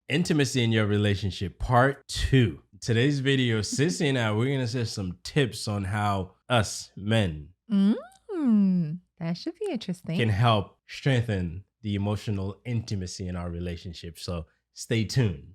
Intimacy in your relationship, part 2. Today's video, CeCe and I, we're going to share some tips on how us men That should be interesting. can help strengthen the emotional intimacy in our relationship. So stay tuned.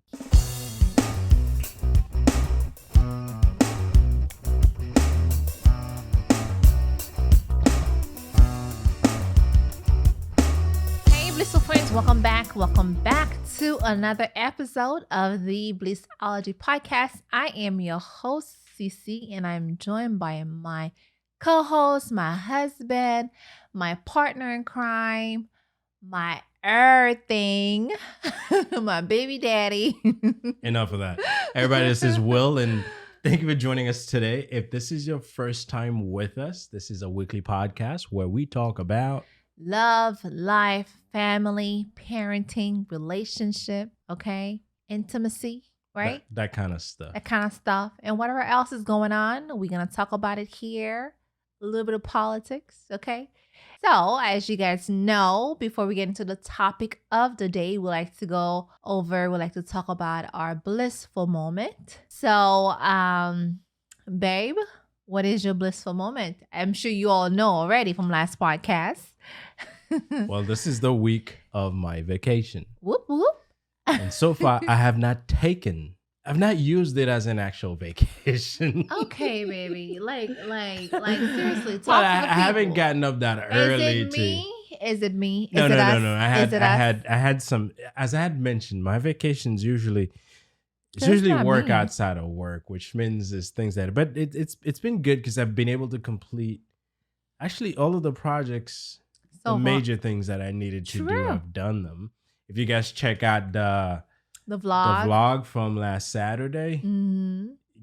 Blissful friends, welcome back to another episode of the Blissology Podcast. I am your host, CeCe, and I'm joined by my co-host, my husband, my partner in crime, my everything, my baby daddy. Enough of that. Everybody, this is Will, and thank you for joining us today. If this is your first time with us, this is a weekly podcast where we talk about love, life, family, parenting, relationship, okay? Intimacy, right? that kind of stuff. That kind of stuff. And whatever else is going on, we're going to talk about it here. A little bit of politics, okay? So, as you guys know, before we get into the topic of the day, we like to talk about our blissful moment. So, babe, what is your blissful moment? I'm sure you all know already from last podcast. Well, this is the week of my vacation. Whoop, whoop. And so far, I've not used it as an actual vacation. Okay, baby. Like seriously, talk Well, to I the haven't people. gotten up that early. Is it me? No. Is it us? I had some, as I had mentioned, my vacations usually work me. outside of work, which means there's things that, but it's been good because I've been able to complete actually all of the projects, the major things that I needed to do. I've done them. If you guys check out the vlog from last Saturday,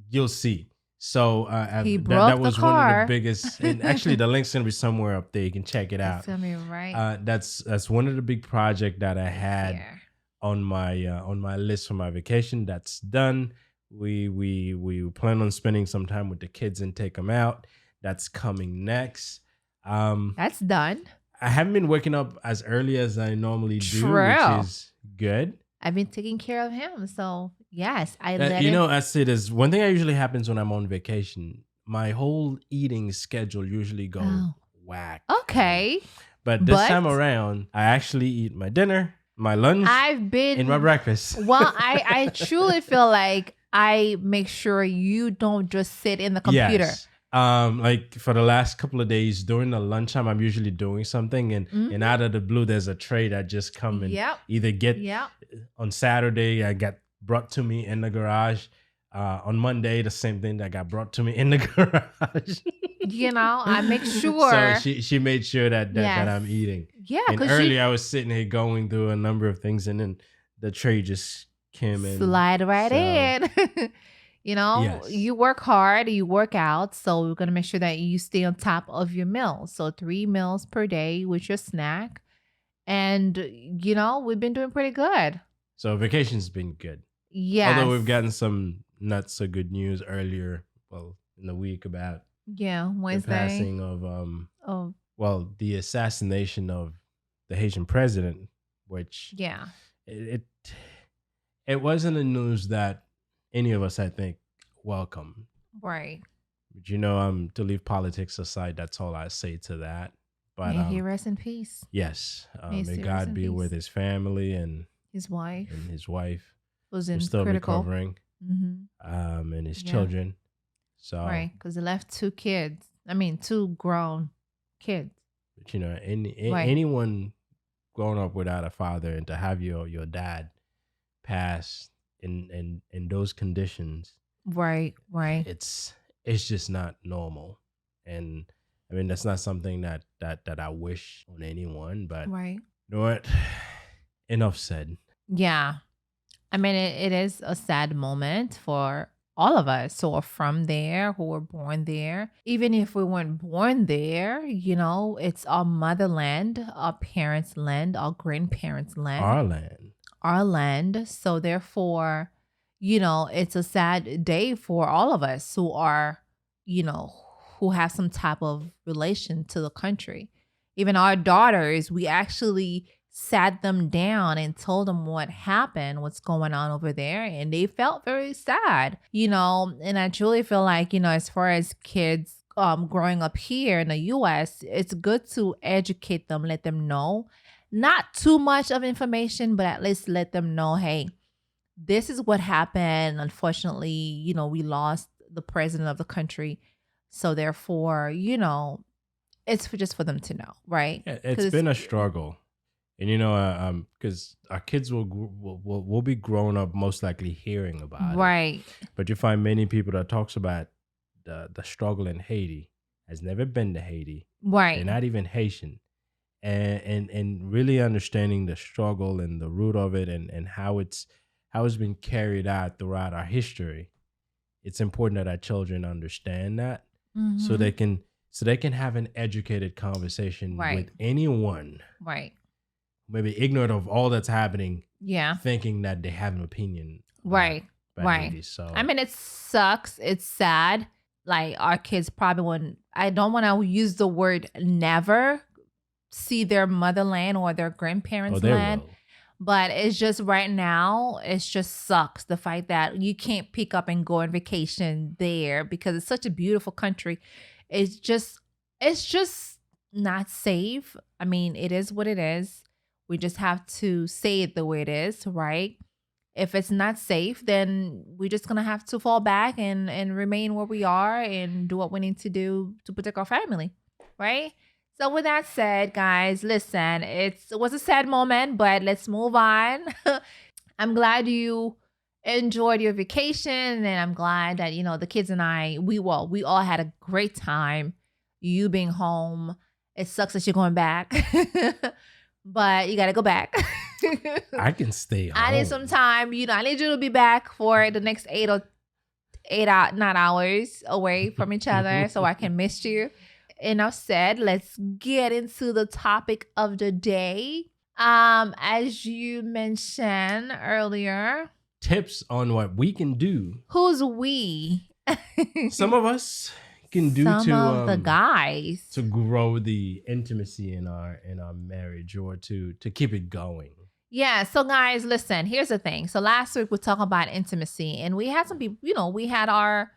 you'll see. So that was one of the biggest. And actually, the link's gonna be somewhere up there. You can check it out. It's gonna be right. That's one of the big projects that I had on my list for my vacation. That's done. We plan on spending some time with the kids and take them out. That's coming next. That's done. I haven't been waking up as early as I normally do, which is good. I've been taking care of him, so yes, I let you him. know, I say this. One thing that usually happens when I'm on vacation, my whole eating schedule usually goes whack. Okay, but this time around, I actually eat my dinner, my lunch, and my breakfast. Well, I truly feel like I make sure you don't just sit in the computer. Yes. Like for the last couple of days during the lunchtime, I'm usually doing something, and out of the blue, there's a tray that just come and either get on Saturday. I got brought to me in the garage. On Monday, the same thing that got brought to me in the garage. You know, I make sure. So she made sure that I'm earning. Yeah, and earlier I was sitting here going through a number of things, and then the tray just came in. Slide right in. You know, You work hard, you work out, so we're going to make sure that you stay on top of your meals. So 3 meals per day with your snack. And, you know, we've been doing pretty good. So vacation's been good. Yeah. Although we've gotten some not so good news earlier, in the week about Wednesday. The passing of, the assassination of the Haitian president, which it wasn't a news that any of us, I think, welcome. Right. But to leave politics aside, that's all I say to that. But may he rest in peace. Yes. May God be with his family and his wife. Who's still recovering. Mm-hmm. And his children. So right, because they left 2 kids. I mean, 2 grown kids. But anyone growing up without a father, and to have your dad pass in those conditions, right, it's just not normal. And I mean, that's not something that I wish on anyone, but you know what, enough said. Yeah, I mean, it is a sad moment for all of us who are from there, who were born there. Even if we weren't born there, it's our motherland, our parents' land, our grandparents' land. Our land. So therefore, it's a sad day for all of us who are, who have some type of relation to the country. Even our daughters, we actually sat them down and told them what happened, what's going on over there. And they felt very sad, and I truly feel like, as far as kids growing up here in the US, it's good to educate them, let them know. Not too much of information, but at least let them know, hey, this is what happened. Unfortunately, we lost the president of the country. So therefore, it's just for them to know, right? Yeah, it's been a struggle. And because our kids will be growing up most likely hearing about it. Right. But you find many people that talks about the struggle in Haiti, has never been to Haiti. Right. They're not even Haitian. And really understanding the struggle and the root of it and how it's been carried out throughout our history. It's important that our children understand that, so they can have an educated conversation with anyone. Right. Maybe ignorant of all that's happening. Yeah. Thinking that they have an opinion. Right. Right. Haiti, so I mean, it sucks. It's sad. Like, our kids probably wouldn't, I don't want to use the word never see their motherland or their grandparents' land. Will. But it's just right now, it just sucks. The fact that you can't pick up and go on vacation there because it's such a beautiful country. It's just not safe. I mean, it is what it is. We just have to say it the way it is, right? If it's not safe, then we're just going to have to fall back and remain where we are and do what we need to do to protect our family, right? So with that said, guys, listen, it was a sad moment, but let's move on. I'm glad you enjoyed your vacation, and I'm glad that, the kids and I, we all had a great time. You being home, it sucks that you're going back, but you got to go back. I can stay home. I need some time. I need you to be back for the next 9 hours away from each other so I can miss you. Enough said. Let's get into the topic of the day. As you mentioned earlier, tips on what we can do. Who's we? Some of us can do some of the guys to grow the intimacy in our marriage, or to keep it going. Yeah. So guys, listen, here's the thing. So last week we talked about intimacy, and we had some people, we had our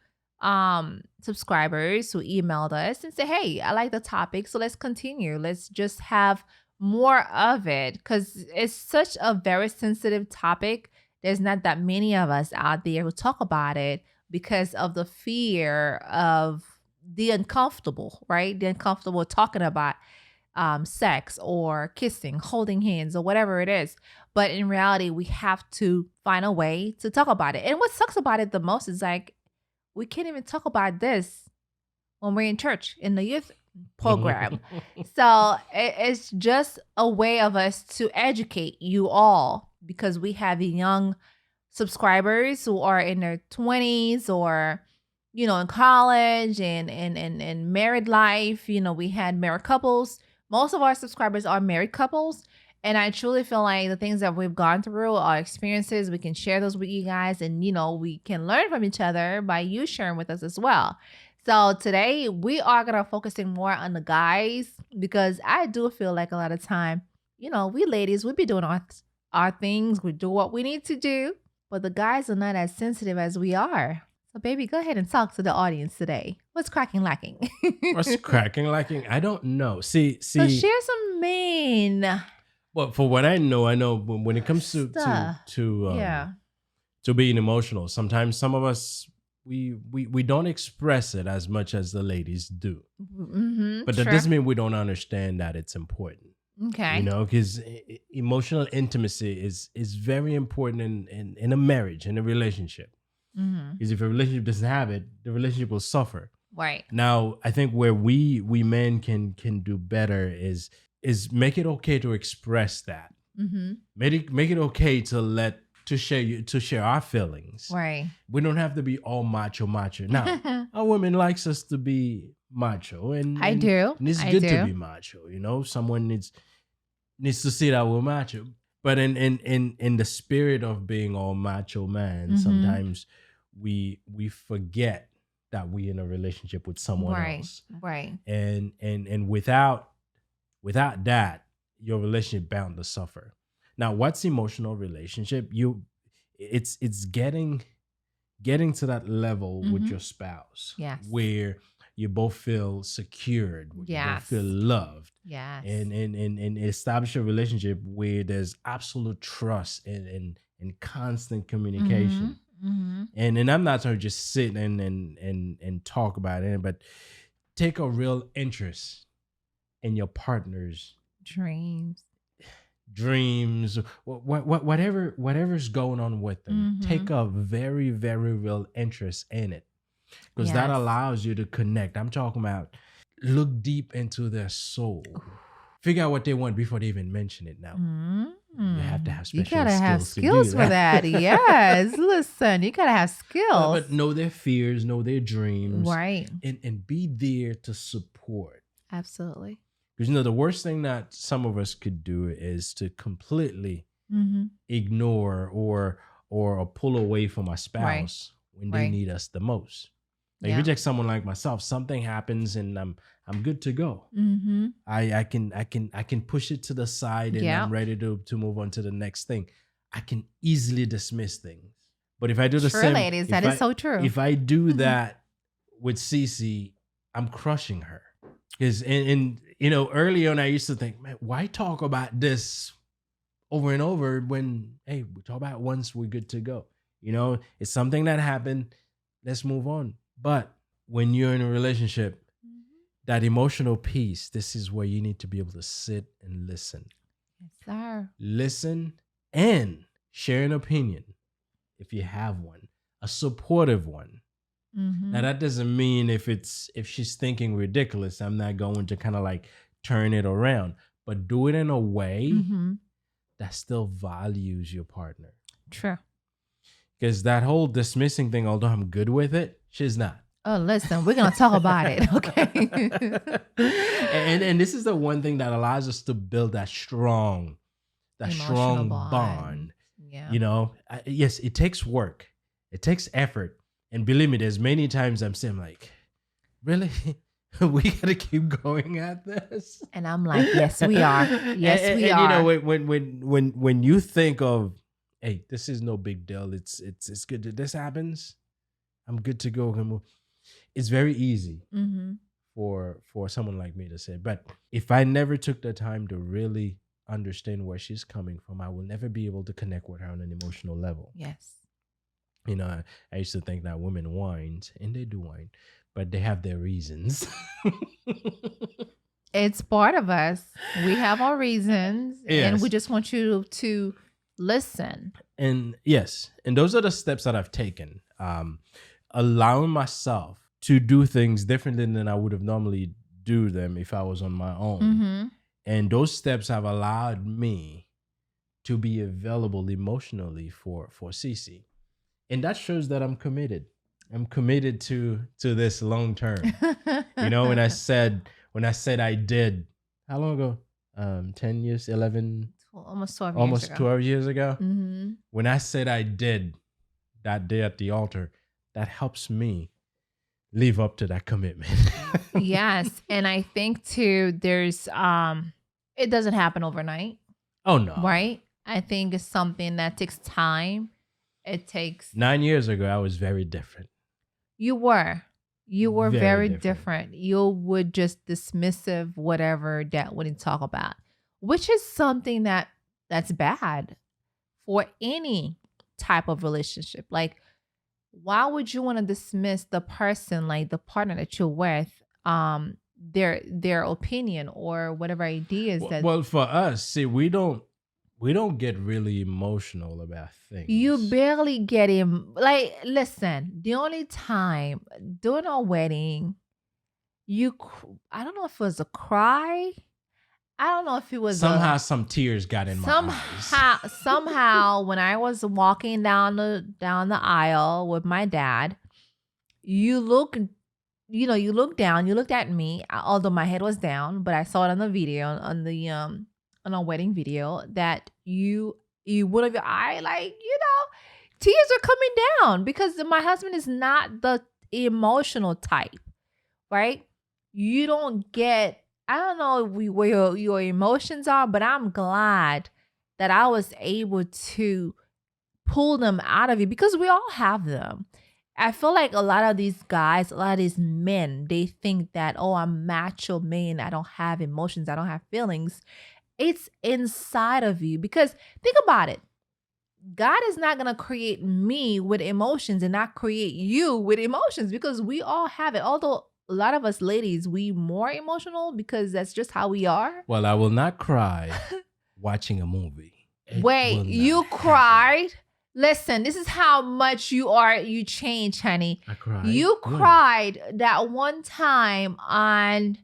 subscribers who emailed us and said, hey, I like the topic, so let's continue. Let's just have more of it, because it's such a very sensitive topic. There's not that many of us out there who talk about it because of the fear of the uncomfortable, right? The uncomfortable talking about sex or kissing, holding hands, or whatever it is. But in reality, we have to find a way to talk about it. And what sucks about it the most is, like, we can't even talk about this when we're in church, in the youth program. So it's just a way of us to educate you all, because we have young subscribers who are in their 20s or, in college and married life. We had married couples. Most of our subscribers are married couples. And I truly feel like the things that we've gone through, our experiences, we can share those with you guys. And, we can learn from each other by you sharing with us as well. So today we are going to focusing more on the guys, because I do feel like a lot of time, we ladies, we be doing our things. We do what we need to do. But the guys are not as sensitive as we are. So baby, go ahead and talk to the audience today. What's cracking lacking? What's cracking lacking? I don't know. See. So share some main. Well, for what I know when it comes to being emotional, sometimes some of us we don't express it as much as the ladies do. Mm-hmm, but that doesn't mean we don't understand that it's important. Okay. Because emotional intimacy is very important in a marriage, in a relationship. Because if a relationship doesn't have it, the relationship will suffer. Right. Now, I think where we men can do better is make it okay to express that. Mm-hmm. Make it okay to share our feelings. Right. We don't have to be all macho. Now, our women likes us to be macho, and I do. And it's good to be macho. Someone needs to see that we're macho. But in the spirit of being all macho man, sometimes we forget that we in a relationship with someone else. Right. And without that, your relationship bound to suffer. Now, what's emotional relationship? It's getting to that level with Mm-hmm. your spouse Yes. where you both feel secured, where you both feel Yes. loved, Yes. and establish a relationship where there's absolute trust and constant communication. Mm-hmm. Mm-hmm. And I'm not trying to just sit and talk about it, but take a real interest in your partner's dreams, whatever's going on with them. Mm-hmm. Take a very, very real interest in it, because that Yes. allows you to connect. I'm talking about look deep into their soul, figure out what they want before they even mention it. Now you have to have You special gotta have skills skills for that. Yes. Listen, you gotta have skills. but know their fears, know their dreams, Right. and be there to support. Absolutely. Because the worst thing that some of us could do is to completely Mm-hmm. ignore or pull away from our Right. spouse when they Right. need us the most. Like if Yeah. you take someone like myself, something happens and I'm good to go. Mm-hmm. I can push it to the side and Yeah. I'm ready to move on to the next thing. I can easily dismiss things. But if I do the True, same, ladies. That is so true. if I do Mhm. that with CeCe, I'm crushing her. Because and early on I used to think, man, why talk about this over and over when hey, we talk about it once we're good to go. It's something that happened. Let's move on. But when you're in a relationship, that emotional piece, this is where you need to be able to sit and listen. Yes, sir. Listen and share an opinion if you have one, a supportive one. Mm-hmm. Now that doesn't mean if she's thinking ridiculous, I'm not going to kind of like turn it around, but do it in a way Mm-hmm. that still values your partner. True. Because that whole dismissing thing, although I'm good with it, she's not. Oh, listen, we're gonna talk about it, okay? and this is the one thing that allows us to build that strong Emotional bond. Yeah. Yes, it takes work, it takes effort, and believe me, there's many times I'm saying like, really, we gotta keep going at this. And I'm like, yes, we are. Yes, we are. When you think of, hey, this is no big deal. It's good that this happens. I'm good to go. It's very easy Mm-hmm. for someone like me to say. But if I never took the time to really understand where she's coming from, I will never be able to connect with her on an emotional level. Yes. I used to think that women whine, and they do whine, but they have their reasons. It's part of us. We have our reasons, and we Yes. just want you to listen. And yes, and those are the steps that I've taken. Allowing myself to do things differently than I would have normally do them if I was on my own. Mm-hmm. And those steps have allowed me to be available emotionally for CeCe. And that shows that I'm committed. I'm committed to this long term. When I said I did, how long ago? 10 years, 11, Almost 12 years almost ago. 12 years ago. Mm-hmm. When I said I did that day at the altar, that helps me live up to that commitment. Yes. And I think too, there's it doesn't happen overnight, Oh no. right? I think it's something that takes time. It takes 9 years ago, I was very different. you were Very very different. different. You would just dismissive whatever that wouldn't talk about, which is something that's bad for any type of relationship. Like, why would you want to dismiss the person, like the partner that you're with, their opinion or whatever ideas that Well, for us, see, we don't get really emotional about things. you barely get him. Like, listen, the only time during our wedding, I don't know if it was a cry. I don't know if it was Somehow some tears got in my eyes. somehow when I was walking down the aisle with my dad, you looked down, you looked at me, although my head was down, but I saw it on the video, on our wedding video, that you one of your eye, like, tears are coming down because my husband is not the emotional type, right? You don't get I don't know where your emotions are, but I'm glad that I was able to pull them out of you because we all have them. I feel like a lot of these guys, a lot of these men, they think that, oh, I'm macho man. I don't have emotions. I don't have feelings. It's inside of you because think about it. God is not going to create me with emotions and not create you with emotions because we all have it. Although a lot of us ladies, we more emotional because that's just how we are. Well, I will not cry watching a movie. Wait, you cried? Listen, this is how much you changed, honey. I cried. You cried that one time on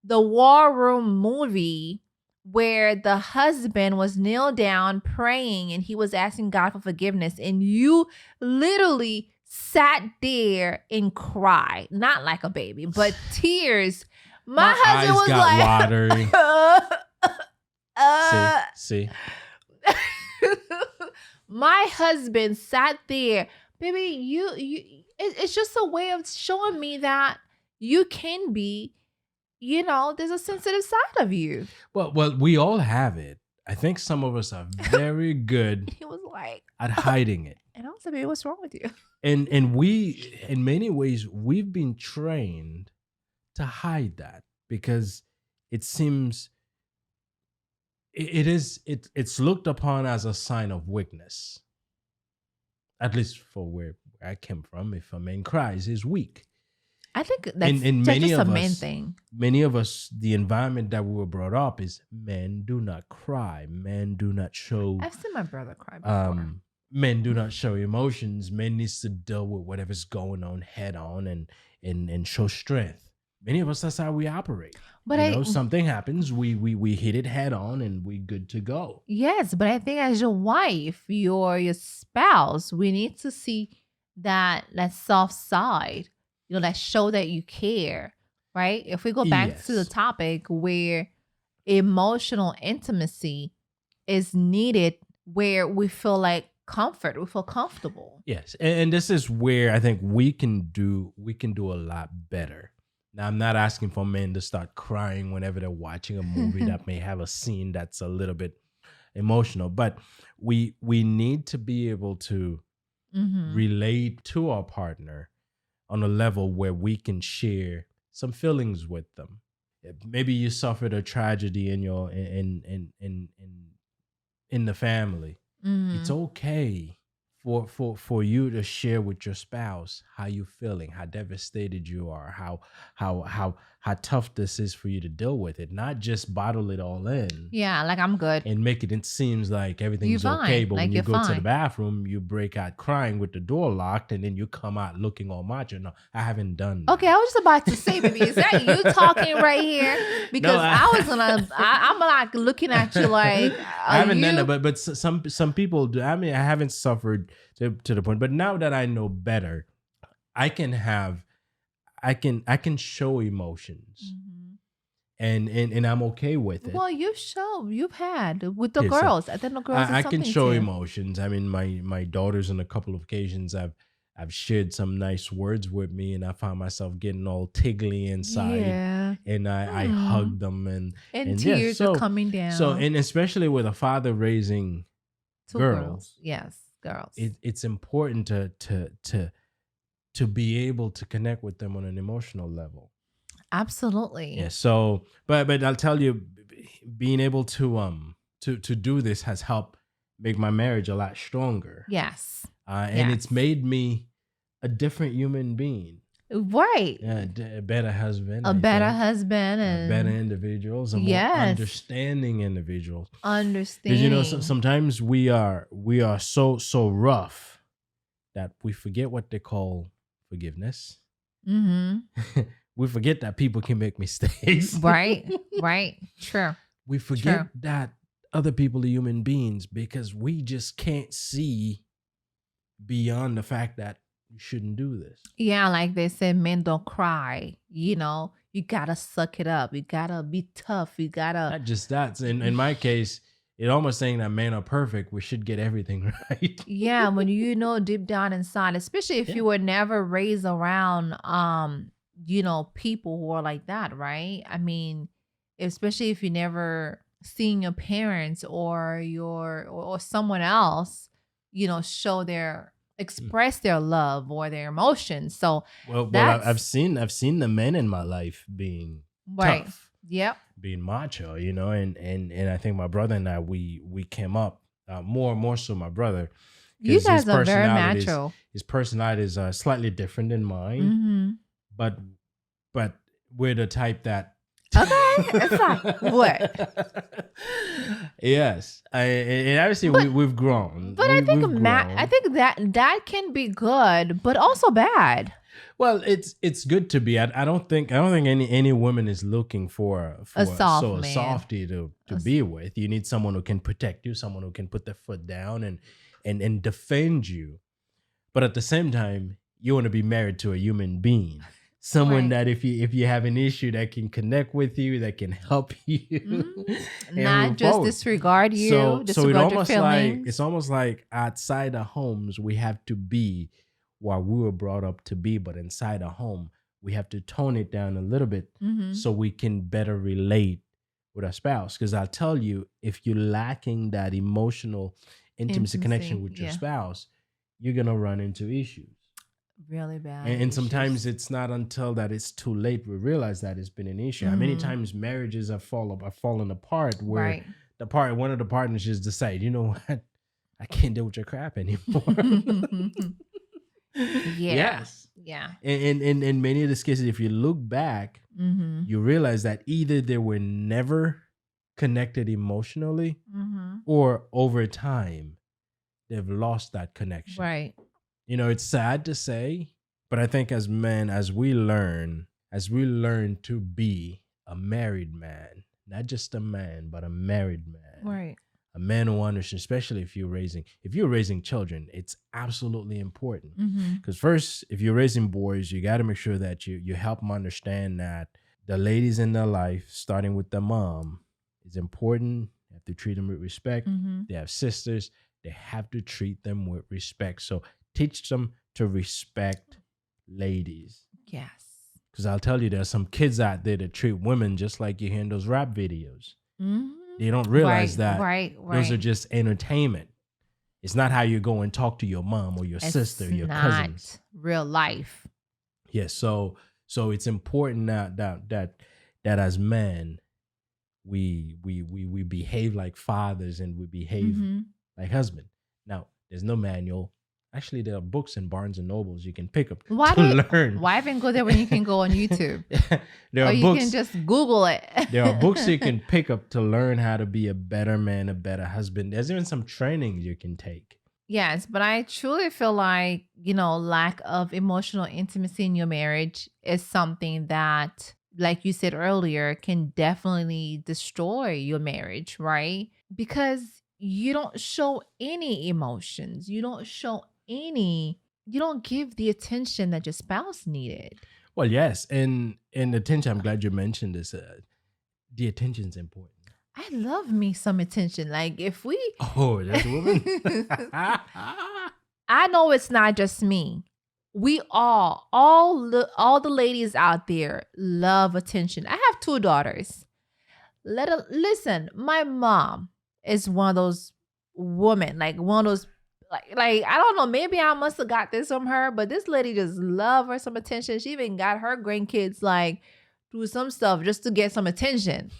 the War Room movie where the husband was kneel down praying and he was asking God for forgiveness, and you literally sat there and cried, not like a baby, but tears. My husband was like, watery. See. My husband sat there, baby. It's just a way of showing me that you can be. There's a sensitive side of you. Well, we all have it. I think some of us are very good He was like at hiding it. And I was like, baby, what's wrong with you? And we, in many ways, we've been trained to hide that because it seems it's looked upon as a sign of weakness. At least for where I came from. If a man cries, he's weak. I think that's just a man thing. Many of us, the environment that we were brought up is men do not cry. Men do not show. I've seen my brother cry before. Men do not show emotions. Men needs to deal with whatever's going on head on and show strength. Many of us, that's how we operate. But something happens, we hit it head on and we good to go. Yes, but I think as your wife, your spouse, we need to see that soft side. That show that you care, right? If we go back to the topic where emotional intimacy is needed, where we feel like comfort, we feel comfortable. Yes, and this is where I think we can do a lot better. Now, I'm not asking for men to start crying whenever they're watching a movie that may have a scene that's a little bit emotional, but we need to be able to relate to our partner on a level where we can share some feelings with them. Maybe you suffered a tragedy in your in the family. It's okay for you to share with your spouse how you feeling, how devastated you are, how tough this is for you to deal with it, not just bottle it all in. Yeah, like I'm good. And make it seems like everything's okay, but when you go to the bathroom, you break out crying with the door locked, and then you come out looking all macho. No, I haven't done that. Okay, I was just about to say, baby, is that you talking right here? Because I'm like looking at you like, I haven't done that, but some people do. I mean, I haven't suffered to the point, but now that I know better, I can show emotions, and I'm okay with it. Well, you've had with the girls. I think the girls. I can show emotions. I mean, my daughters on a couple of occasions I've shared some nice words with me, and I found myself getting all tiggly inside. Yeah. And I hugged them, and tears are coming down. So, and especially with a father raising two girls. Yes, girls. It's important to be able to connect with them on an emotional level. Absolutely. Yeah. So, but I'll tell you, being able to do this has helped make my marriage a lot stronger. Yes. And it's made me a different human being. Right. Yeah, a better husband. And better individuals. More understanding individuals. Understanding. Because sometimes we are so rough that we forget what they call forgiveness. We forget that people can make mistakes. Right. Sure. We forget that other people are human beings because we just can't see beyond the fact that you shouldn't do this. Yeah, like they said, men don't cry. You gotta suck it up. You gotta be tough. You gotta. Not just that. In my case, it almost saying that men are perfect. We should get everything right. Yeah, when deep down inside, especially if you were never raised around, people who are like that, right? I mean, especially if you never seen your parents or someone else, show their express their love or their emotions. So I've that's seen the men in my life being right. tough, Yep. being macho, and I think my brother and I we came up more so my brother, You because guys are very macho. his personality is slightly different than mine, Mm-hmm. but we're the type that Okay. It's like what? yes, and obviously But we've grown, but I think we've I grown. think that can be good, but also bad. Well, it's good to be. I don't think any woman is looking for A soft a man. softie to A s- be with. You need someone who can protect you, someone who can put their foot down and defend you. But at the same time, you want to be married to a human being, someone Right. that if you have an issue, that can connect with you, that can help you and Not move just forward. disregard you, So disregard your feelings. it's almost like outside the homes we have to be what we were brought up to be, but inside a home we have to tone it down a little bit Mm-hmm. so we can better relate with our spouse. Because I'll tell you, if you're lacking that emotional intimacy connection Intimacy, with your yeah. spouse, you're gonna run into issues. Really bad And sometimes issues. it's not until that it's too late we realize that it's been an issue. How many Mm-hmm. times marriages have fallen apart where Right. one of the partners just decide, you know what, I can't deal with your crap anymore. Yeah. Yes. Yeah. And in many of these cases, if you look back, Mm-hmm. you realize that either they were never connected emotionally, Mm-hmm. or over time they've lost that connection. Right. It's sad to say, but I think as men, as we learn to be a married man, not just a man, but a married man, Right. a man who understands, especially if you're raising children, it's absolutely important. Mm-hmm. Because first, if you're raising boys, you got to make sure that you help them understand that the ladies in their life, starting with the mom, is important. You have to treat them with respect. Mm-hmm. They have sisters. They have to treat them with respect. So teach them to respect ladies. Yes. Because I'll tell you, there's some kids out there that treat women just like you hear in those rap videos. Mm-hmm. They don't realize that Right. those are just entertainment. It's not how you go and talk to your mom or your sister, your cousins. Real life. Yes. So it's important that as men we behave like fathers and we behave Mm-hmm. like husband. Now, there's no manual. Actually, there are books in Barnes and Nobles you can pick up Why learn. Why even go there when you can go on YouTube? There Or are you books. can just Google it. There are books you can pick up to learn how to be a better man, a better husband. There's even some trainings you can take. Yes, but I truly feel like, lack of emotional intimacy in your marriage is something that, like you said earlier, can definitely destroy your marriage, right? Because you don't show any emotions. You don't give the attention that your spouse needed. Well, yes, and attention. I'm glad you mentioned this. The attention's important. I love me some attention. Like if we Oh, that's a woman. I know it's not just me. We all the ladies out there love attention. I have 2 daughters. Listen, my mom is one of those women, like one of those like I don't know, maybe I must have got this from her, but this lady just love her some attention. She even got her grandkids like do some stuff just to get some attention.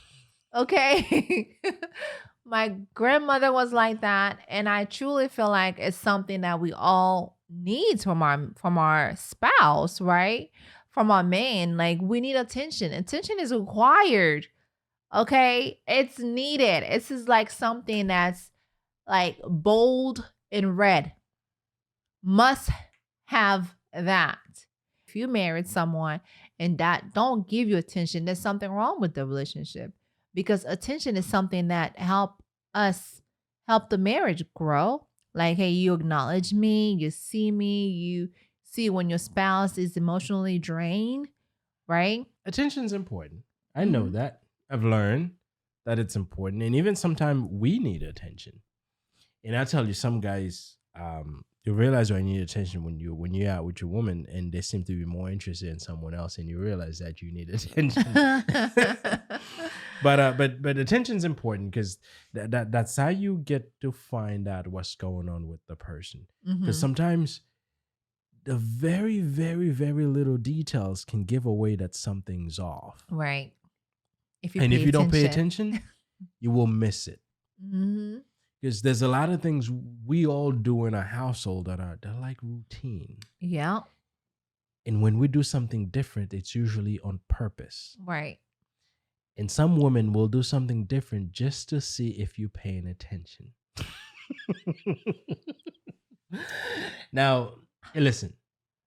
Okay. My grandmother was like that, and I truly feel like it's something that we all need from our spouse, right? From our man. Like we need attention. Attention is required. Okay? It's needed. This is like something that's like bold in red. Must have that. If you married someone and that don't give you attention, there's something wrong with the relationship. Because attention is something that help the marriage grow. Like, hey, you acknowledge me, you see when your spouse is emotionally drained, right? Attention's important. I know that. I've learned that it's important, and even sometimes we need attention. And I tell you, some guys, you realize when you need attention when you're out with your woman, and they seem to be more interested in someone else, and you realize that you need attention. but attention's important because that's how you get to find out what's going on with the person. Because sometimes the very, very, very little details can give away that something's off. Right. If you don't pay attention, you will miss it. Because there's a lot of things we all do in a household they're like routine. Yeah. And when we do something different, it's usually on purpose. Right. And some women will do something different just to see if you're paying attention. Now, listen,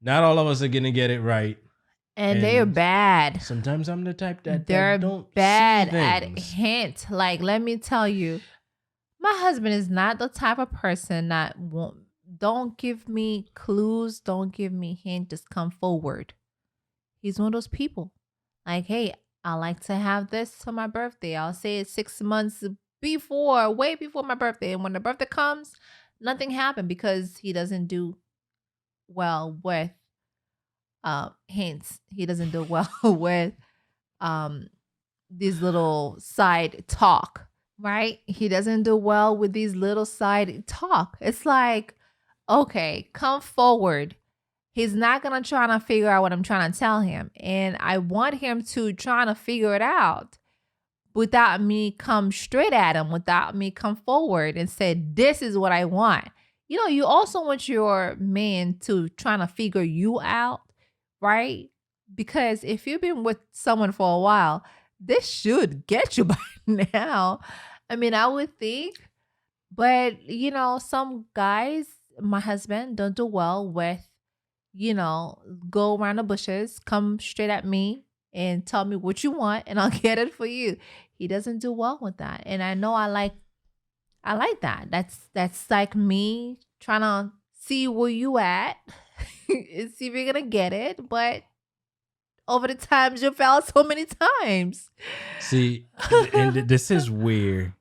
not all of us are going to get it right. And they're bad. Sometimes I'm the type that they're don't bad see at things. hint. Like, let me tell you, my husband is not the type of person that don't give me clues, don't give me hint, just come forward. He's one of those people. Like, hey, I like to have this for my birthday. I'll say it 6 months before, way before my birthday. And when the birthday comes, nothing happened because he doesn't do well with hints. He doesn't do well with these little side talk, right? He doesn't do well with these little side talk. It's like, okay, come forward. He's not going to try to figure out what I'm trying to tell him. And I want him to try to figure it out without me come straight at him, without me come forward and say, this is what I want. You know, you also want your man to try to figure you out, right? Because if you've been with someone for a while, this should get you by now. I mean, I would think. But, you know, some guys, my husband, don't do well with, you know, go around the bushes, come straight at me and tell me what you want and I'll get it for you. He doesn't do well with that. And I know I like that. That's like me trying to see where you at and see if you're going to get it. But over the times you fell so many times. See, and this is where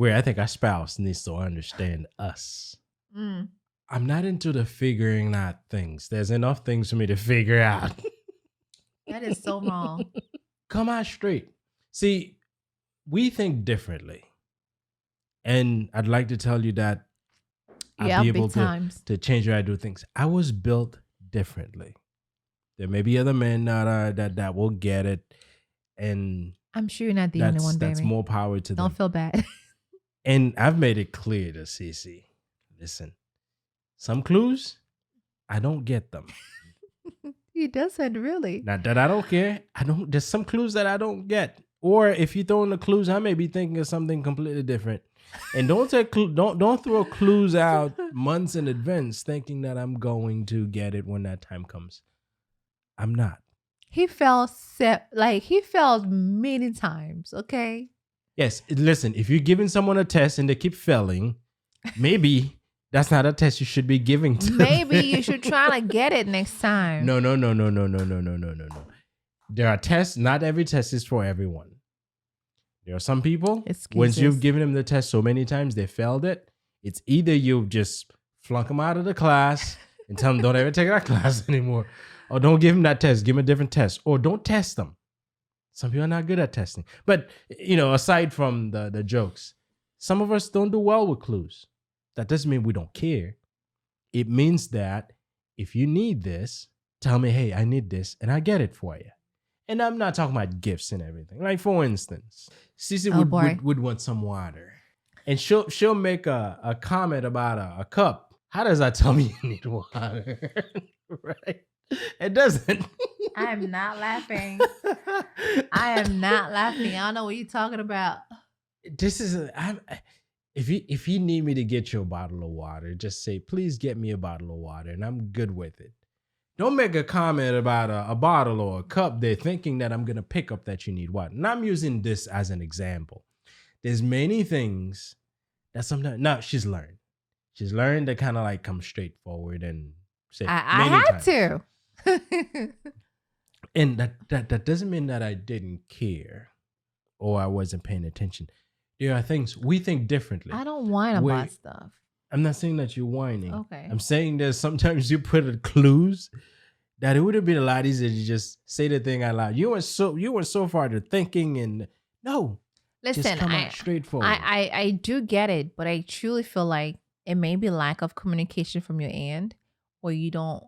I think our spouse needs to understand us. I'm not into the figuring out things. There's enough things for me to figure out. That is so wrong. Come out straight. See, we think differently. And I'd like to tell you that I'll be able to change the way I do things. I was built differently. There may be other men that will get it. And I'm sure you're not the only one, baby. That's more power to them. Don't feel bad. And I've made it clear to CeCe, listen, some clues, I don't get them. He doesn't really. Not that I don't care. There's some clues that I don't get. Or if you throw in the clues, I may be thinking of something completely different. And don't throw clues out months in advance thinking that I'm going to get it when that time comes. I'm not. He fell many times, okay? Yes, listen, if you're giving someone a test and they keep failing, maybe that's not a test you should be giving to Maybe them. you should try to get it next time. No. There are tests. Not every test is for everyone. There are some people, once you've given them the test so many times, they failed it. It's either you just flunk them out of the class and tell them don't ever take that class anymore. Or don't give them that test. Give them a different test. Or don't test them. Some people are not good at testing. But, you know, aside from the jokes, some of us don't do well with clues. That doesn't mean we don't care. It means that if you need this, tell me, hey, I need this, and I get it for you. And I'm not talking about gifts and everything. Like, for instance, CeCe would want some water. And she'll make a comment about a cup. How does that tell me you need water? Right? It doesn't. I am not laughing. I don't know what you're talking about. This is if you need me to get you a bottle of water, just say, please get me a bottle of water, and I'm good with it. Don't make a comment about a bottle or a cup there thinking that I'm going to pick up that you need water. And I'm using this as an example. There's many things that sometimes, now she's learned. She's learned to kind of like come straight forward and say, I had to. And that doesn't mean that I didn't care or I wasn't paying attention. There are things we think differently. I don't whine about stuff. I'm not saying that you're whining. Okay. I'm saying that sometimes you put in clues that it would have been a lot easier to just say the thing out loud. You went so far to thinking and No. Just Listen, come out straightforward. I do get it, but I truly feel like it may be lack of communication from your end, or you don't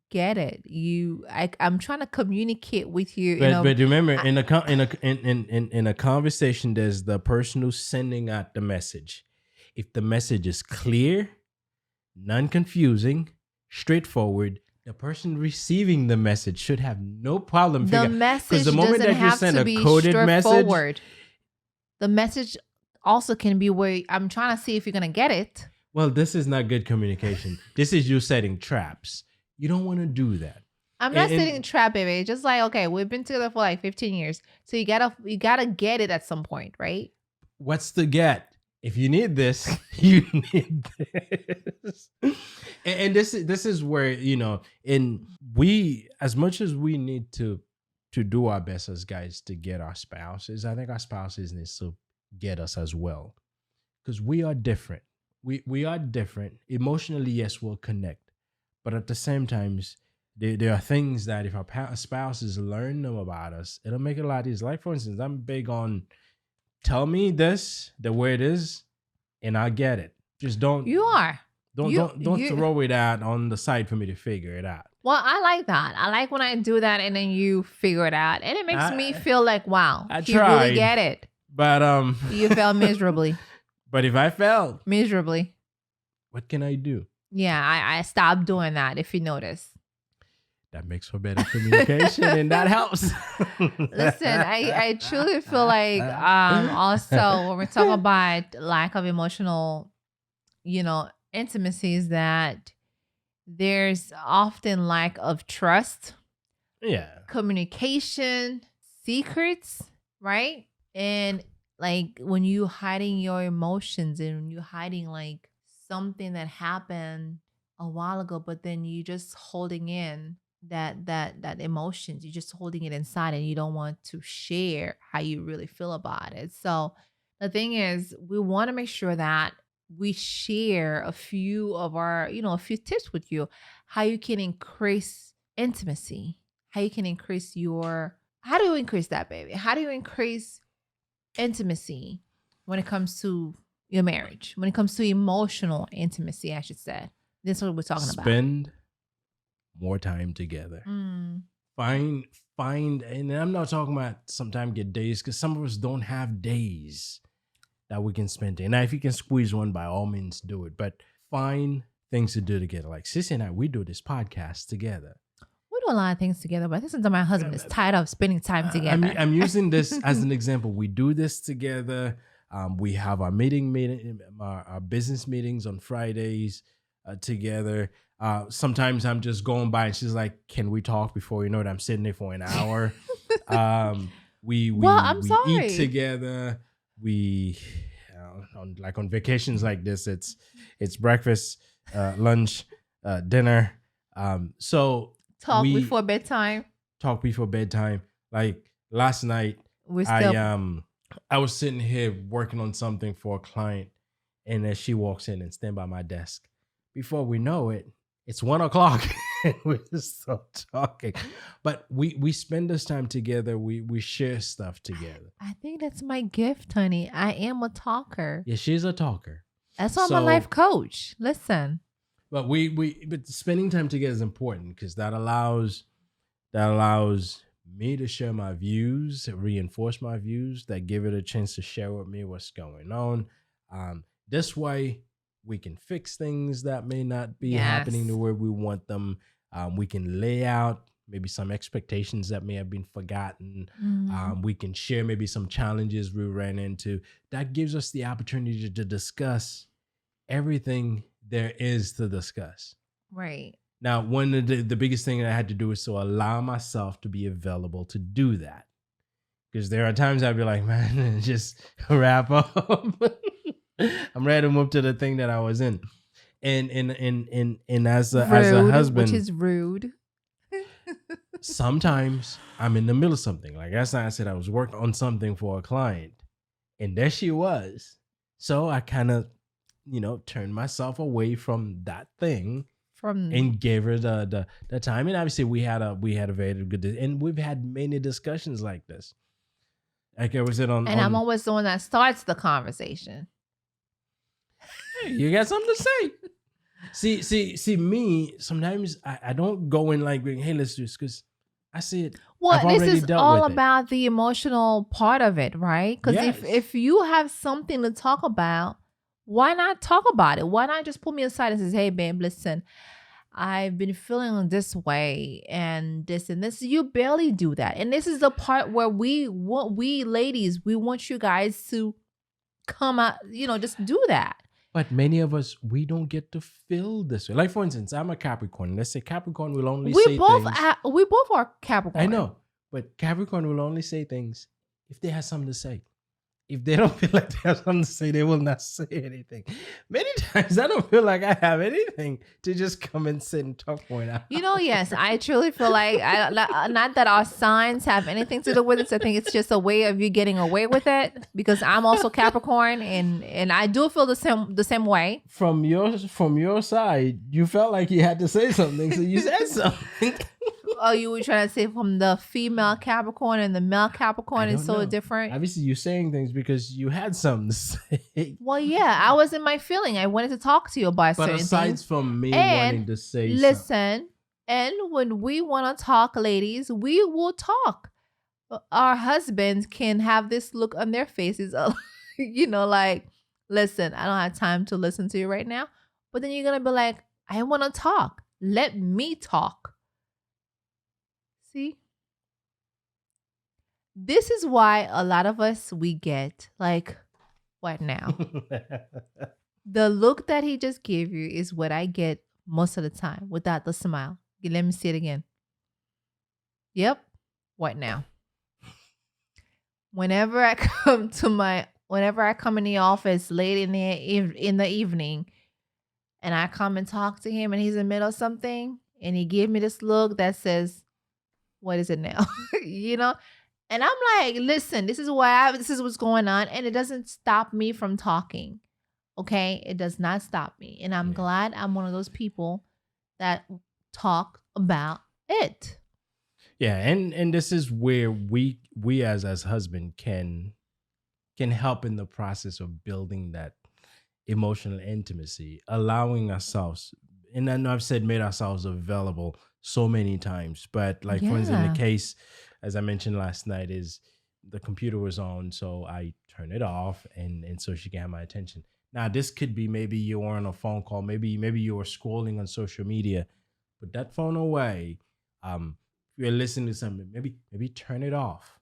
get it. I'm trying to communicate with you. But remember, in a conversation, there's the person who's sending out the message. If the message is clear, non-confusing, straightforward, the person receiving the message should have no problem. The message doesn't have to be straightforward. The message also can be where I'm trying to see if you're going to get it. Well, this is not good communication. This is you setting traps. You don't want to do that. I'm not setting a trap, baby. It's just like, okay, we've been together for like 15 years. So you gotta get it at some point, right? What's the get? If you need this, you need this. And this is where, we, as much as we need to do our best as guys to get our spouses, I think our spouses need to get us as well. Because we are different. We are different. Emotionally, yes, we'll connect. But at the same time, there are things that if our spouses learn them about us, it'll make it a lot easier. Like, for instance, I'm big on tell me this the way it is, and I'll get it. Just don't. You are. Don't throw it out on the side for me to figure it out. Well, I like that. I like when I do that and then you figure it out. And it makes me feel like, wow, you really get it. But you fell miserably. But if I failed miserably, what can I do? Yeah, I stopped doing that, if you notice. That makes for better communication and that helps. Listen, I truly feel like also when we talk about lack of emotional, intimacies, that there's often lack of trust. Yeah. Communication, secrets, right? And like when you hiding your emotions and when you hiding like something that happened a while ago, but then you just holding in that emotions, you're just holding it inside and you don't want to share how you really feel about it. So the thing is, we want to make sure that we share a few of our, a few tips with you, how you can increase intimacy, how you can increase how do you increase that, baby? How do you increase intimacy when it comes to your marriage, when it comes to emotional intimacy, I should say? This is what we're talking about. Spend more time together. Find, and I'm not talking about sometimes get days, because some of us don't have days that we can spend there. Now, if you can squeeze one, by all means, do it. But find things to do together. Like CeCe and I, we do this podcast together. We do a lot of things together, but this is my husband is tired of spending time together. I'm using this as an example. We do this together. We have our our business meetings on Fridays together. Sometimes I'm just going by and she's like, "Can we talk?" Before you know it, I'm sitting there for an hour. We eat together. We on vacations like this, it's breakfast, lunch, dinner. So talk before bedtime. Talk before bedtime. Like last night, I was sitting here working on something for a client, and then she walks in and stand by my desk. Before we know it, it's 1:00 and we're still talking. But we spend this time together. We share stuff together. I think that's my gift, honey. I am a talker. Yeah, she's a talker. That's why I'm a life coach. Listen. But but spending time together is important because that allows me to share my views, reinforce my views, that give it a chance to share with me what's going on. This way we can fix things that may not be happening the way we want them. We can lay out maybe some expectations that may have been forgotten. We can share maybe some challenges we ran into. That gives us the opportunity to discuss everything there is to discuss. Right. Now, one of the biggest thing that I had to do is to allow myself to be available to do that. Because there are times I'd be like, man, just wrap up. I'm ready to move to the thing that I was in. And as a husband, which is rude. Sometimes I'm in the middle of something. Like last night I said I was working on something for a client, and there she was. So I kind of, turned myself away from that thing and gave her the time. And obviously we had a very good, and we've had many discussions like this. Like, was it And I'm always the one that starts the conversation. Hey, you got something to say. See, me, sometimes I don't go in like, hey, let's do this, because I see it. Well, this is all about the emotional part of it, right? Because if you have something to talk about, why not talk about it? Why not just pull me aside and say, hey, babe, listen, I've been feeling this way and this and this. You barely do that. And this is the part where we ladies, we want you guys to come out, just do that. But many of us, we don't get to feel this way. Like, for instance, I'm a Capricorn. Let's say Capricorn will only say things. We both are Capricorn. I know. But Capricorn will only say things if they have something to say. If they don't feel like they have something to say, they will not say anything. Many times, I don't feel like I have anything to just come and sit and talk for an hour. Yes, I truly feel like, not that our signs have anything to do with it. I think it's just a way of you getting away with it, because I'm also Capricorn, and I do feel the same way. From your side, you felt like you had to say something, so you said something. Oh, you were trying to say from the female Capricorn and the male Capricorn is so different? Obviously, you're saying things because you had something to say. Well, yeah, I was in my feeling. I wanted to talk to you about certain things. But aside from me wanting to say listen, and when we want to talk, ladies, we will talk. Our husbands can have this look on their faces, like, listen, I don't have time to listen to you right now. But then you're going to be like, I want to talk. Let me talk. See, this is why a lot of us, we get like, what now? The look that he just gave you is what I get most of the time without the smile. Let me see it again. Yep. What now? Whenever I come in the office late in the evening, and I come and talk to him, and he's in the middle of something, and he gave me this look that says, what is it now? And I'm like, listen, this is what's going on. And it doesn't stop me from talking. Okay. It does not stop me. And I'm glad I'm one of those people that talk about it. Yeah. And this is where we as husband can help in the process of building that emotional intimacy, allowing ourselves, and I know I've said made ourselves available so many times, but like, for instance, in the case, as I mentioned last night, is the computer was on, so I turn it off, and so she can have my attention. Now, this could be maybe you were on a phone call, maybe you were scrolling on social media. Put that phone away. If you're listening to something, maybe turn it off.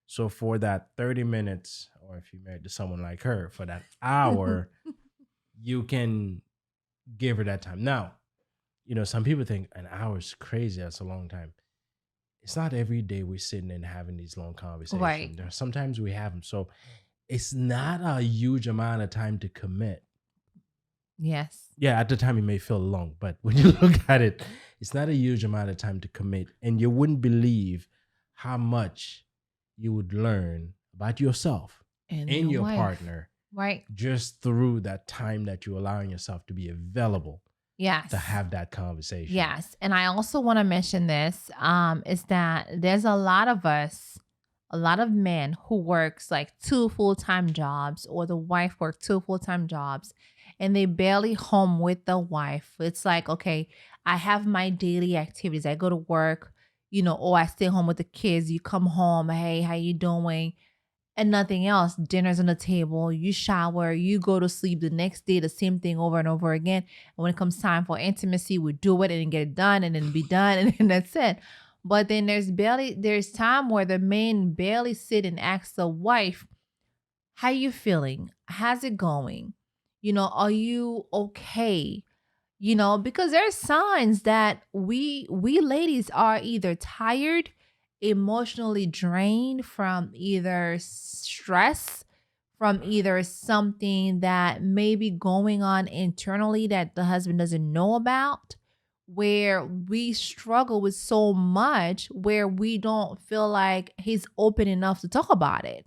So for that 30 minutes, or if you're married to someone like her, for that hour, you can give her that time. Now, some people think an hour is crazy. That's a long time. It's not every day we're sitting and having these long conversations. Right. Sometimes we have them. So it's not a huge amount of time to commit. Yes. Yeah, at the time it may feel long, but when you look at it, it's not a huge amount of time to commit. And you wouldn't believe how much you would learn about yourself and your partner. Right. Just through that time that you're allowing yourself to be available. Yes. To have that conversation. Yes. And I also want to mention this, is that there's a lot of men who works like 2 full-time jobs, or the wife works 2 full-time jobs, and they barely home with the wife. It's like, okay, I have my daily activities. I go to work, or I stay home with the kids. You come home, hey, how you doing? And nothing else. Dinner's on the table, you shower, you go to sleep. The next day, the same thing over and over again. And when it comes time for intimacy, we do it and get it done and then be done, and then that's it. But then there's time where the man barely sit and ask the wife, how you feeling? How's it going? Are you okay? Because there's signs that we ladies are either tired, emotionally drained from either stress, from either something that may be going on internally that the husband doesn't know about, where we struggle with so much where we don't feel like he's open enough to talk about it.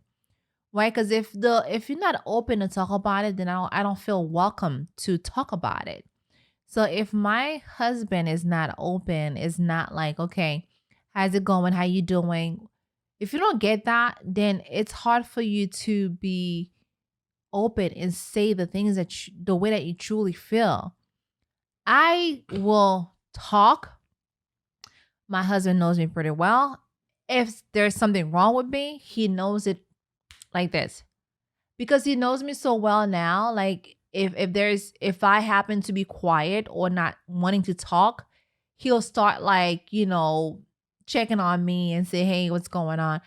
Right? Because if you're not open to talk about it, then I don't feel welcome to talk about it. So if my husband is not open, is not like, okay, how's it going? How you doing? If you don't get that, then it's hard for you to be open and say the things the way that you truly feel. I will talk. My husband knows me pretty well. If there's something wrong with me, he knows it like this. Because he knows me so well now, like if I happen to be quiet or not wanting to talk, he'll start like, checking on me and say, "Hey, what's going on?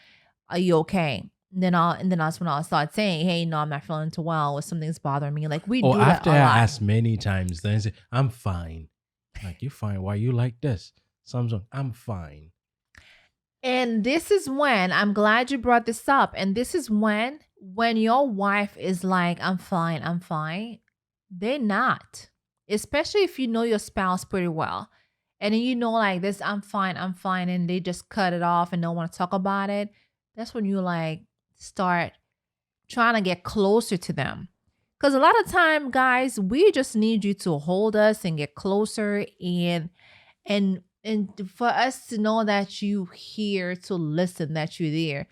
Are you okay?" And then that's when I'll start saying, "Hey, no, I'm not feeling too well, or something's bothering me." Like we do that after a I lot. ask many times, then I say, "I'm fine." Like, "You fine? Why you like this?" I'm fine. And this is when I'm glad you brought this up. And this is when your wife is like, "I'm fine, I'm fine," they're not. Especially if you know your spouse pretty well. And then like this, "I'm fine, I'm fine," and they just cut it off and don't want to talk about it. That's when you like start trying to get closer to them. Because a lot of time, guys, we just need you to hold us and get closer and for us to know that you here to listen, that you're there.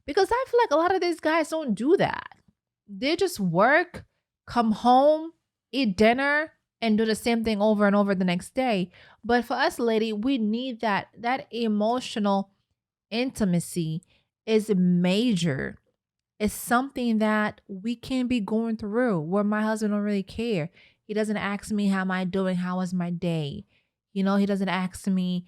Because I feel like a lot of these guys don't do that. They just work, come home, eat dinner, and do the same thing over and over the next day. But for us, lady, we need that emotional intimacy is major. It's something that we can be going through where my husband don't really care. He doesn't ask me how am I doing, how was my day. He doesn't ask me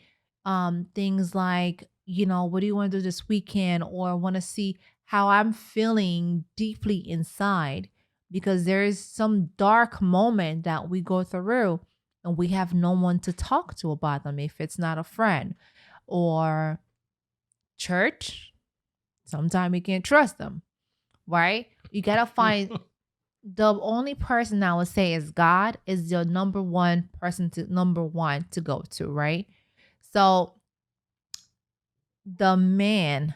things like, what do you want to do this weekend, or want to see how I'm feeling deeply inside, because there is some dark moment that we go through and we have no one to talk to about them. If it's not a friend or church, sometimes we can't trust them, right? You got to find the only person I would say is God is your number one to go to, right? So the man,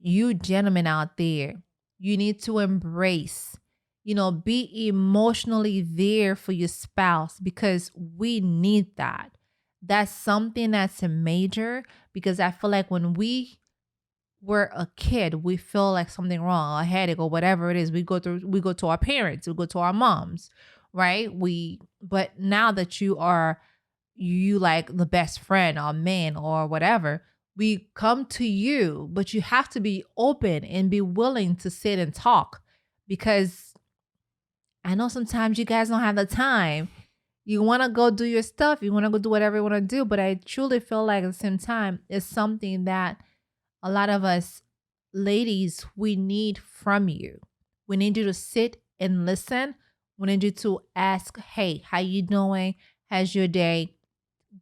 you gentlemen out there, you need to embrace, be emotionally there for your spouse, because we need that. That's something that's a major, because I feel like when we were a kid, we feel like something wrong, a headache or whatever it is, we go to our parents, we go to our moms, right? But now that you like the best friend or man or whatever, we come to you, but you have to be open and be willing to sit and talk, because I know sometimes you guys don't have the time. You want to go do your stuff, you want to go do whatever you want to do, but I truly feel like at the same time, it's something that a lot of us ladies, we need from you. We need you to sit and listen. We need you to ask, "Hey, how you doing? How's your day?"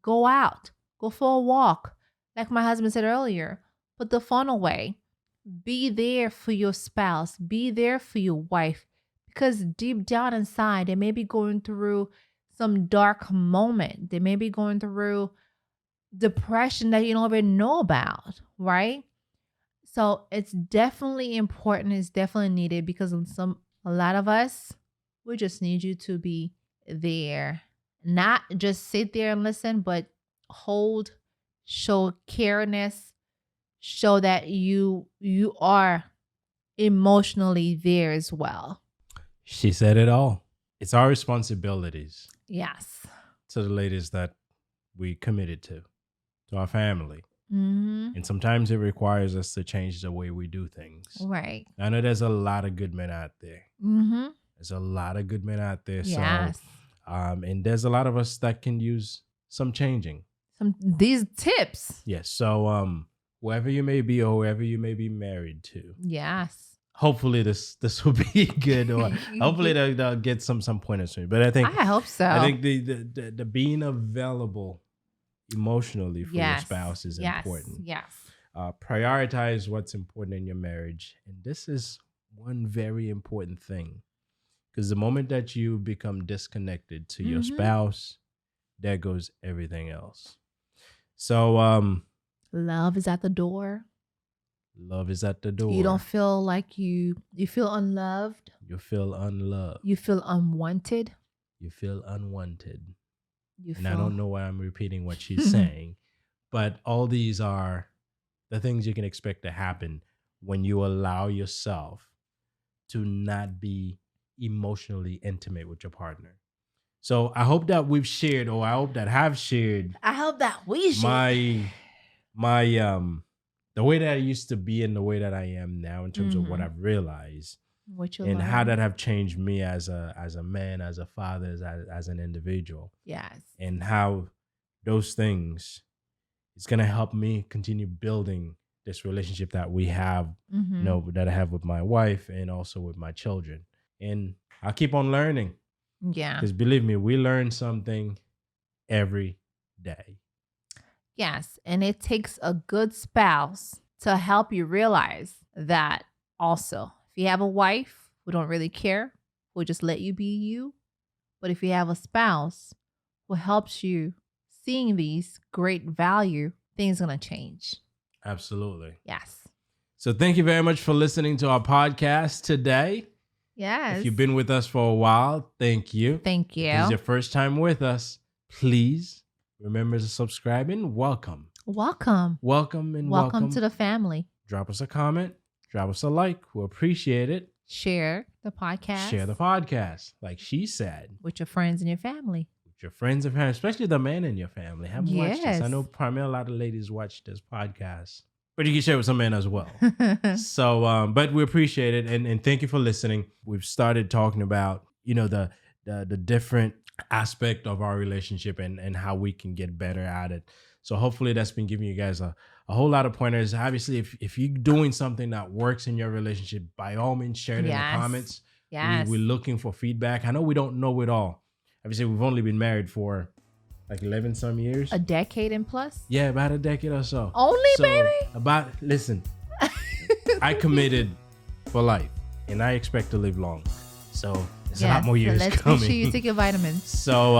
Go out. Go for a walk. Like my husband said earlier, put the phone away. Be there for your spouse. Be there for your wife. Because deep down inside, they may be going through some dark moment. They may be going through depression that you don't even know about, right? So it's definitely important. It's definitely needed, because a lot of us, we just need you to be there, not just sit there and listen, but hold, show careness, show that you are emotionally there as well. She said it all. It's our responsibilities. Yes. To the ladies that we committed to our family. Mm-hmm. And sometimes it requires us to change the way we do things. Right. I know there's a lot of good men out there. Mm-hmm. There's a lot of good men out there. Yes. So, and there's a lot of us that can use some changing. These tips. Yes. So, whoever you may be or whoever you may be married to. Yes. Hopefully this will be good, or hopefully they'll get some pointers from you. But I hope so. I think the being available emotionally for your spouse is important. Yes. Prioritize what's important in your marriage. And this is one very important thing, because the moment that you become disconnected to your spouse, there goes everything else. So love is at the door. Love is at the door. You don't feel like you feel unloved. You feel unloved. You feel unwanted. You feel unwanted. I don't know why I'm repeating what she's saying, but all these are the things you can expect to happen when you allow yourself to not be emotionally intimate with your partner. So I hope that we've shared, or I hope that have shared. I hope that we shared my the way that I used to be and the way that I am now in terms of what I've realized and how that have changed me as a man, as a father, as an individual. Yes. And how those things is gonna help me continue building this relationship that we have, that I have with my wife and also with my children. And I'll keep on learning. Yeah. Because believe me, we learn something every day. Yes. And it takes a good spouse to help you realize that also. If you have a wife who don't really care, who just let you be you, but if you have a spouse who helps you seeing these great value, things are going to change. Absolutely. Yes. So thank you very much for listening to our podcast today. Yes. If you've been with us for a while, thank you. Thank you. If this is your first time with us, please remember to subscribe and welcome. Welcome. Welcome to the family. Drop us a comment. Drop us a like. We'll appreciate it. Share the podcast. Like she said. With your friends and your family. With your friends and family, especially the men in your family. Have them watch this. I know primarily a lot of ladies watch this podcast. But you can share with some men as well. So, but we appreciate it. And thank you for listening. We've started talking about, the different aspect of our relationship and how we can get better at it. So hopefully that's been giving you guys a whole lot of pointers. Obviously, if you're doing something that works in your relationship, by all means, share it in the comments. Yes. We're looking for feedback. I know we don't know it all. Obviously, we've only been married for like 11 some years. A decade and plus? Yeah, about a decade or so. Only, baby? Listen, I committed for life and I expect to live long. So there's a lot more years coming. Make sure you take your vitamins. So,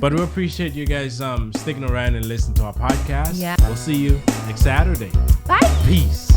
but we appreciate you guys sticking around and listening to our podcast. Yeah. We'll see you next Saturday. Bye. Peace.